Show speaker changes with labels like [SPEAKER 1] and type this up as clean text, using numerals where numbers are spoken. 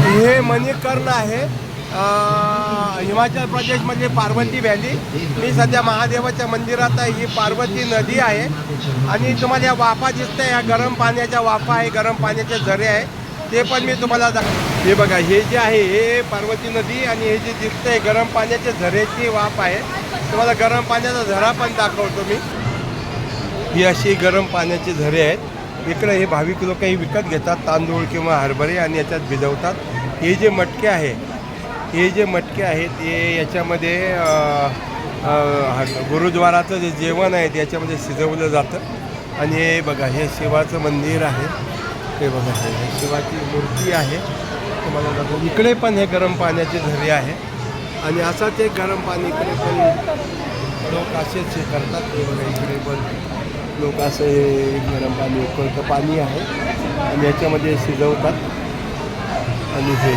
[SPEAKER 1] हे मणिकर्ण आहे, हिमाचल प्रदेशमध्ये पार्वती व्हॅली. मी सध्या महादेवाच्या मंदिरात आहे. ही पार्वती नदी आहे आणि तुम्हाला या वाफा दिसतं, या गरम पाण्याच्या वाफा आहे, गरम पाण्याचे झरे आहे, ते पण मी तुम्हाला हे बघा. हे जे आहे हे पार्वती नदी आणि हे जे दिसतंय गरम पाण्याचे झऱ्याची वाफ आहे. तुम्हाला गरम पाण्याचा झरा पण दाखवतो मी. ही अशी गरम पाण्याचे झरे आहेत. इकडे हे भाविक लोक ही विकत घेतात तांदूळ किंवा हरभरे आणि याच्यात भिजवतात. हे जे मटके आहे, हे जे मटके आहेत हे याच्यामध्ये गुरुद्वाराचं जे जेवण आहे त्याच्यामध्ये शिजवलं जातं. आणि हे बघा, हे शिवाचं मंदिर आहे. हे बघा, हे शिवाची मूर्ती आहे. तुम्हाला दाखवतो. इकडे पण हे गरम पाण्याचे झरे आहे आणि असाच एक गरम पाणी इकडे पण लोक असेच हे करतात. हे बघा, इकडे पण लोक असं हे गरम पाणी उकळतं पाणी आहे आणि याच्यामध्ये शिजवतात. आणि हे